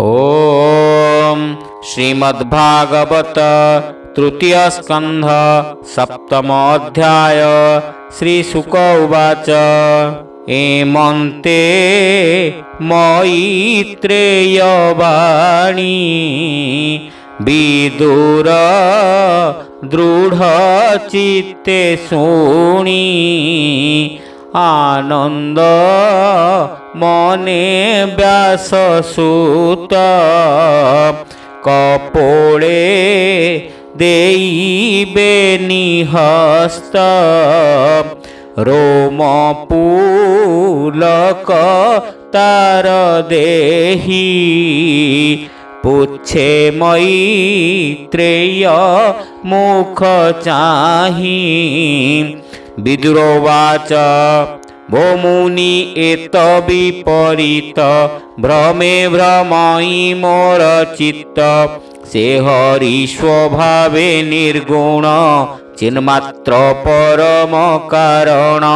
ओम श्रीमद्भागवत तृतीय स्कंध सप्तम अध्याय श्री शुक उवाच एमन्ते मैत्रेय वाणी विदुर दृढ़ चित्ते शुणी आनंद मने व्याससूत कपोळे देइबे निहस्त रोमपूलक तार देहि पुच्छे मैत्रेय मुख चाहि विदुरोवाच भो मुनि एत विपरीत भ्रमे भ्रमयि मोर चित्त से हरि स्वभावे निर्गुण चिन्मात्र परम कारण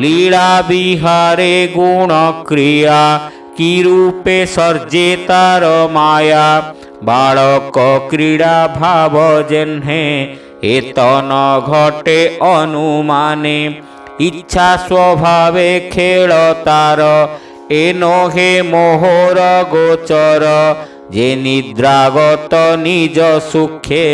लीला विहारे गुण क्रिया कि रूपे सर्जे तार माया बालक क्रीड़ा भाव जेन्हे एतन घटे अनुमाने इच्छा स्वभावे खेल तार एनो हे मोहर गोचर जे निद्रागत निज सुखे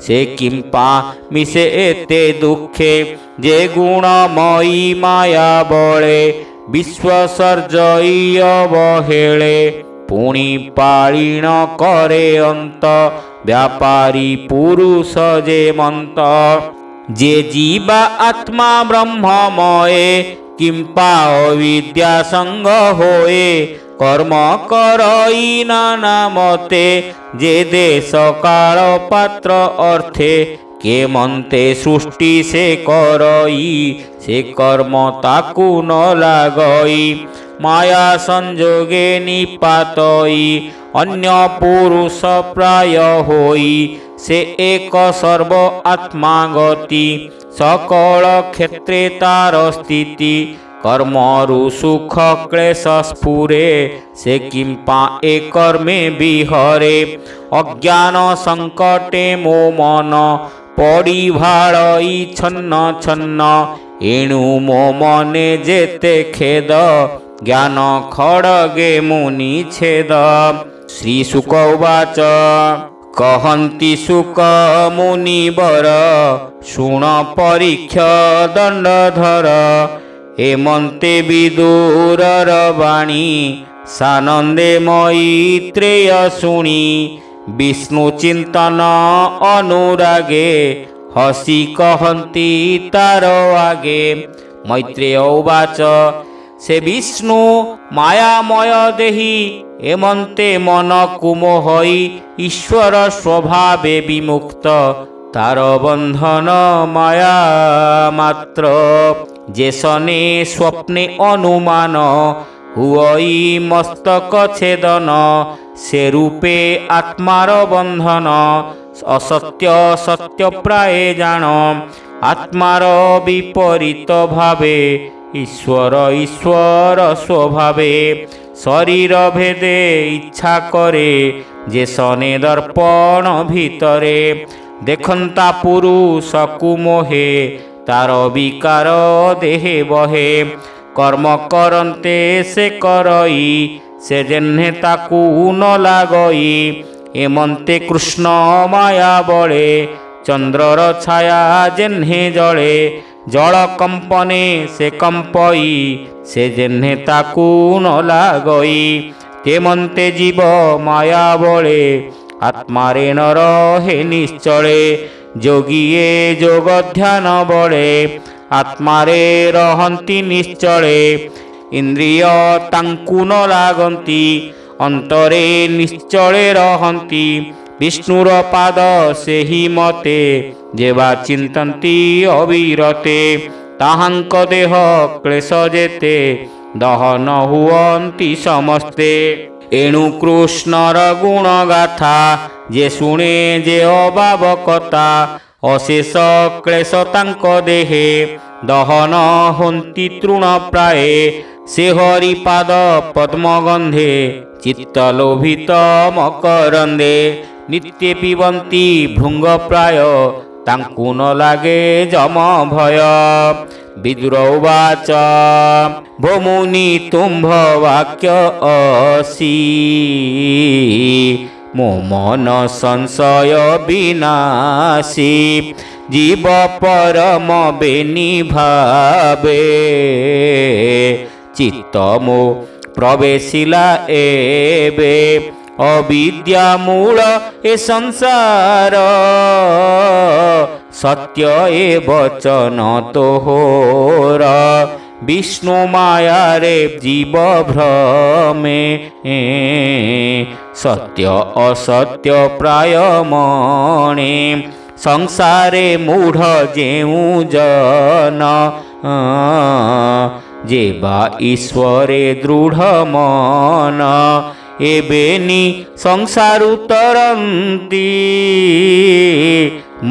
से किंपा मिसे एते दुखे जे गुणमयी माया बळे विश्वसर्जय अवहेळे पुणी पाळीण करे अंत व्यापारी पुरुष जे मंत जे जीवा आत्मा ब्रह्ममये किंपा अविद्या संग होए कर्म करई नाना मते जे देश काल पात्र अर्थे के मंते सृष्टि से करई से कर्म ताकु न लागई माया संजोगे निपातई अन्य पुरुष प्राय होई से एक सर्व आत्मा गति सकल क्षेत्रे तार स्थिति कर्मरु सुख क्लेश स्फुरे से किंपा एक कर्मे विहरे अज्ञान संकटे मो मन पड़ी भाड़ई छन्न छन्न एणु मो मने जेते खेद ज्ञान खड़गे मुनि छेद श्री शुक उवाच कहन्ति शुक मुनिवर शुण परीक्ष दंडधर हेमन्ते विदुरर वाणी सानंदे मैत्रेय शुणी विष्णु चिंतन अनुरागे हसी कहन्ति तार आगे मैत्रेय उवाच से विष्णु मायामय देहि एमन्ते मन कुमोहई ईश्वर स्वभावे विमुक्त तार बंधन माया मात्र जेसने स्वप्ने अनुमान हुई मस्तक छेदन से रूपे आत्मार बंधन असत्य सत्य प्राय जान आत्मार विपरीत भावे ईश्वर ईश्वर स्वभावे शरीर भेदे इच्छा करे जे सने दर्पण भितरे देखंता पुरुष कुमोहे तार विकार देहे बहे कर्म करन्ते से करई से जेन्हे ताकू न लागई एमन्ते कृष्ण माया बळे चंद्रर छाया जेन्हे जळे जल कंपने से कंपई से जेन्हे ताकू न लागई तेमन्ते जीव माया बळे आत्मारे न रहे निश्चले जोगिए जोग ध्यान बळे आत्मारे रहन्ति निश्चले इंद्रिय तांकु न लागन्ति अंतरे निश्चले रहन्ति विष्णुर पाद से ही मते जेवा चिंतन्ति अविरते ताहांक देह क्लेश जेते दहन हुअन्ति समस्ते एणु कृष्णर गुण गाथा जे शुणे जे अभाव कथा अशेष क्लेश तांक देहे दहन हन्ति तृण प्राये से हरिपाद पद्मगंधे ଚିତ୍ତଲୋଭିତ ମକରନ୍ଦେ ନିତ୍ୟ ପିବନ୍ତି ଭୃଙ୍ଗ ପ୍ରାୟ ତାଙ୍କୁ ନ ଲାଗେ ଯମ ଭୟ। ବିଦୁର ଉବାଚ ଭୋ ମୁନି ତୁମ୍ଭ ବାକ୍ୟ ଅସି ମୋ ମନ ସଂଶୟ ବିନାଶୀ ଜୀବ ପରମ ବେନି ଭାବେ ଚିତ୍ତ ମୋ ପ୍ରବେଶିଲା ଏବେ ଅବିଦ୍ୟା ମୂଳ ଏ ସଂସାର ସତ୍ୟ ଏ ବଚନ ତୋହର ବିଷ୍ଣୁ ମାୟାରେ ଜୀବ ଭ୍ରମେ ସତ୍ୟ ଅସତ୍ୟ ପ୍ରାୟ ମଣେ ସଂସାରେ ମୂଢ଼ ଯେଉଁ ଜନ ଯେ ବା ଈଶ୍ୱରେ ଦୃଢ଼ ମନ ଏବେନି ସଂସାରୁ ତରନ୍ତି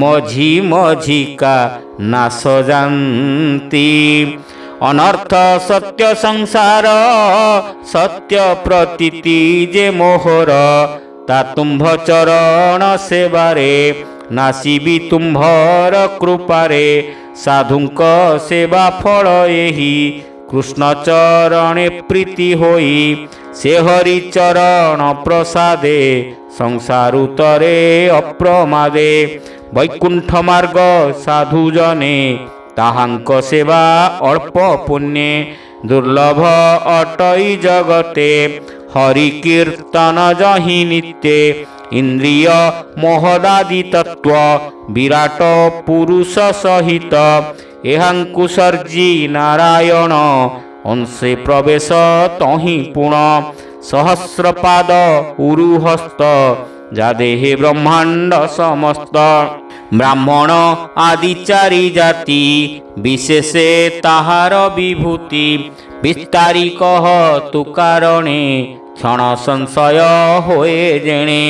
ମଝି ମଝିକା ନାଶ ଜାନ୍ତି ଅନର୍ଥ ସତ୍ୟ ସଂସାର ସତ୍ୟ ପ୍ରତୀତି ଯେ ମୋହର ତା ତୁମ୍ଭ ଚରଣ ସେବାରେ ନାସିବି ତୁମ୍ଭର କୃପାରେ ସାଧୁଙ୍କ ସେବା ଫଳ ଏହି କୃଷ୍ଣ ଚରଣେ ପ୍ରୀତି ହୋଇ ସେ ହରି ଚରଣ ପ୍ରସାଦେ ସଂସାରୁ ତରେ ଅପ୍ରମାଦେ ବୈକୁଣ୍ଠ ମାର୍ଗ ସାଧୁ ଜନେ ତାହାଙ୍କ ସେବା ଅଳ୍ପ ପୁଣ୍ୟେ ଦୁର୍ଲଭ ଅଟଇ ଜଗତେ ହରି କୀର୍ତ୍ତନ ଜହି ନିତ୍ୟେ ଇନ୍ଦ୍ରିୟ ମୋହଦାଦି ତତ୍ଵ ବିରାଟ ପୁରୁଷ ସହିତ ଏହାଙ୍କୁ ସର୍ଜି ନାରାୟଣ ଅଂଶେ ପ୍ରବେଶ ତହିଁ ପୁଣ ସହସ୍ରପାଦ ଉରୁହସ୍ତ ଯାଦେହେ ବ୍ରହ୍ମାଣ୍ଡ ସମସ୍ତ ବ୍ରାହ୍ମଣ ଆଦି ଚାରି ଜାତି ବିଶେଷେ ତାହାର ବିଭୂତି ବିସ୍ତାରି କହ ତୁ କାରଣେ क्षण संशय होए जेणे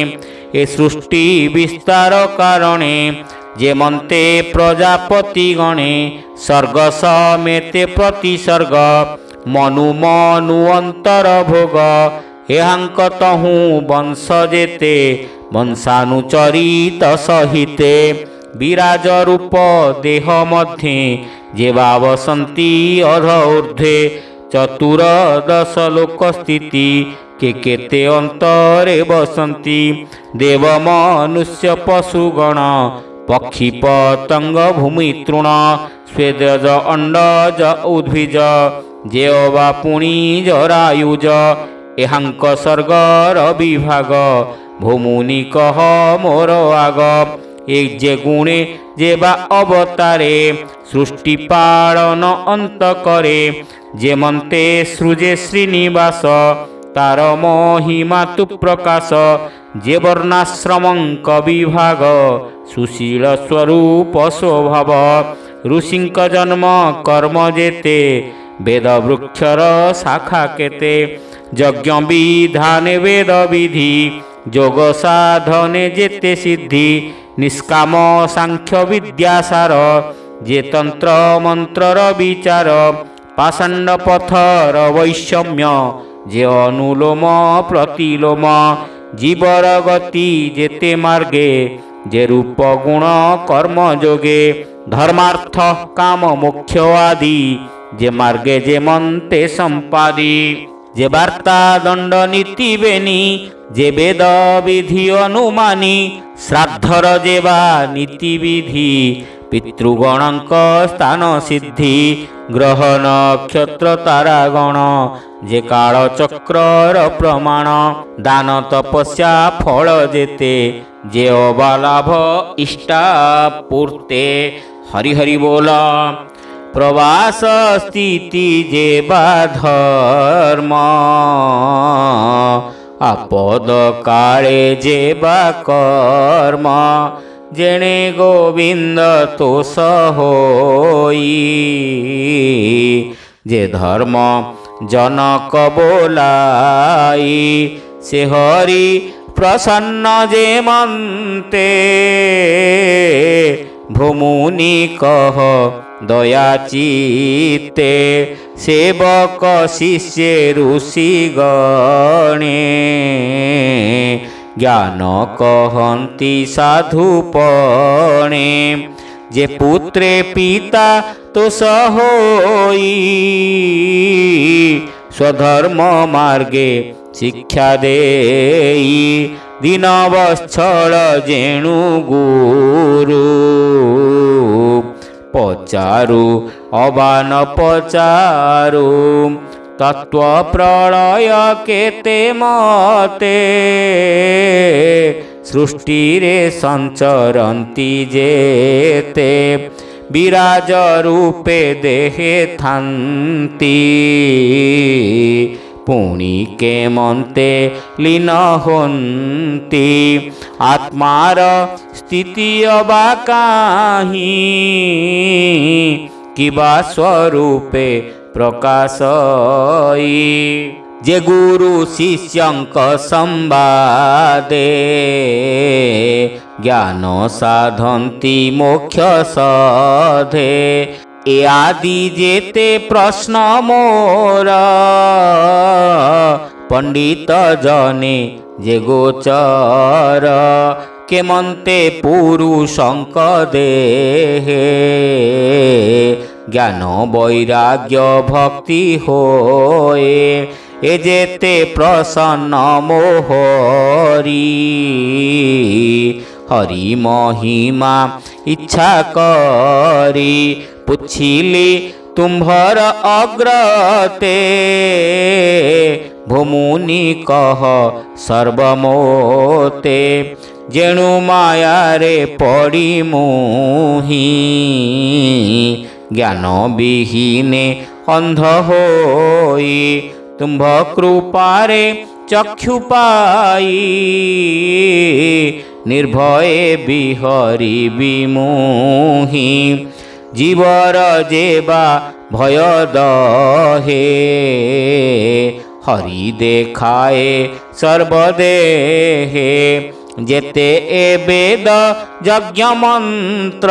ए सृष्टि विस्तार कारणे जेमन्ते प्रजापति गणे सर्ग समेते प्रतिसर्ग मनु मनु अंतर भोग एहांक तहु वंश जेते वंशानुचरित सहिते विराज रूप देह मध्ये जेवा वसंती अध ऊर्ध्वे चतुर्दश लोक स्थिति के केते अंतरे बसंती देव मनुष्य पशुगण पक्षी पतंग भूमि तृण स्वेदज अंडज उद्भिज जेवा पुणी जरायुज एहांक सर्गर विभाग भूमुनि कह मोर आग एक जे गुणे जेबा अवतारे सृष्टि पालन अंत करे जेमन्ते सृजे श्रीनिवास तार महिमा तु प्रकाश जे वर्णाश्रमंक विभाग सुशील स्वरूप स्वभाव ऋषिंक जन्म कर्म जेते वेद वृक्षर शाखा केते यज्ञ विधाने वेद विधि जोग साधने जेते सिद्धि निष्काम सांख्य विद्यासार जे तंत्र मंत्रर विचार पाषाण्ड पथर वैषम्य जे अनुलोम प्रतिलोम जीवर गति जेते मार्गे जे रूप गुण कर्म जोगे धर्मार्थ काम मोक्ष आदि जे मार्गे जे मन्ते संपादी जे वार्ता दंड नीति बेनी जे वेद विधि अनुमानी श्राद्धर जेवा नीति विधि पितृगणक स्थान सिद्धि ग्रह नक्षत्र तारागण जे काल चक्रर प्रमाण दान तपस्या फल जेते जे अबालाभ इष्टा पूर्ते हरि हरि बोल प्रवास स्थिति जे धर्म आपद काले जे कर्म जेणे गोविंद तोष होई जे धर्म जनक बोलाई से हरि प्रसन्न जे मन्ते भूमुनि कह दयाचिते सेवक शिष्य ऋषि गणे ज्ञान कहन्ति साधुपणे जे पुत्रे पिता तो सहोई स्वधर्म मार्गे शिक्षा देई दीनवत्सल जेणु गुरु पचारु अबा न पचारु तत्व प्रलय केते मते सृष्टि रे संचरन्ति जेते विराज रूपे देहे थान्ति पुणी के मन्ते लीन होन्ति आत्मार स्थिति अबा काहि किबा स्वरूपे प्रकाशई जे गुरु शिष्यंक संवादे ज्ञान साधन्ति मोक्ष साधे ए आदि जेते प्रश्न मोर पंडित जने जे गोचर के मन्ते पुरुषंक देहे ज्ञान वैराग्य भक्ति होए ए जेते प्रसन्न मोहरी हरि महिमा इच्छा करी पुछिली तुम्भर अग्रते भूमुनि कह सर्वमोते जेणु माया रे पड़ी मोही ज्ञान विहीने अंध होई तुम्भ कृपारे चक्षु पाई निर्भय बिहरी विमोही जीवर जेबा भय दहे हरि देखाए सर्वदेहे जेते ए वेद यज्ञ मंत्र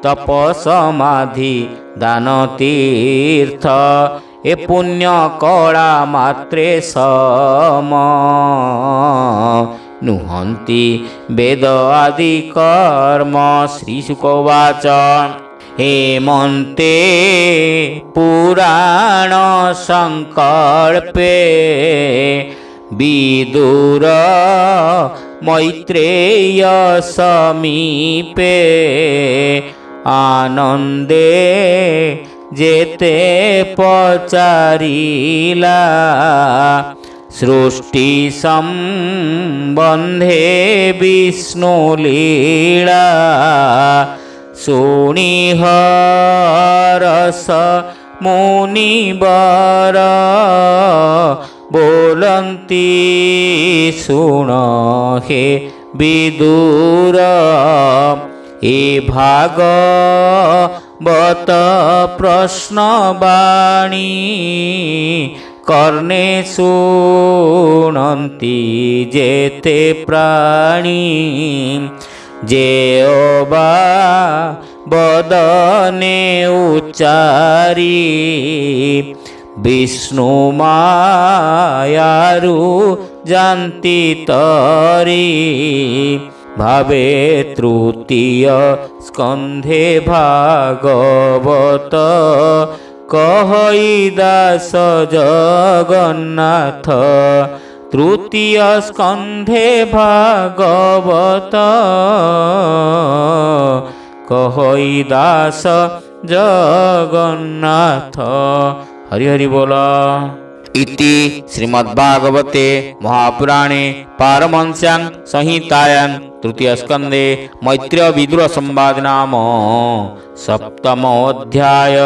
तप समाधि दान तीर्थ ए पुण्य कला मात्रे सम नुहन्ति वेद आदि कर्म श्री शुकवाच हेमन्ते पुराण संकल्पे विदुर मैत्रेय समीपे आनंदे जेते पचारिला सृष्टि संबंधे विष्णु लीला सुनिहरस मुनिवर बोलंती सुन हे विदुर ए भागवत प्रश्नवाणी कर्णे शुणन्ति जेते प्राणी जे अबा बदने उच्चारी विष्णु मायारु जानती तरी भावे तृतीय स्कंधे भागवत कहई दास जगन्नाथ तृतीय स्कंधे भागवत कहई दास जगन्नाथ। हरि हरि बोला। इति श्रीमद्भागवते महापुराणे पारमहंस्यां संहितायां तृतीय स्कंदे मैत्रेय विदुर संवाद नाम 7मो अध्याय।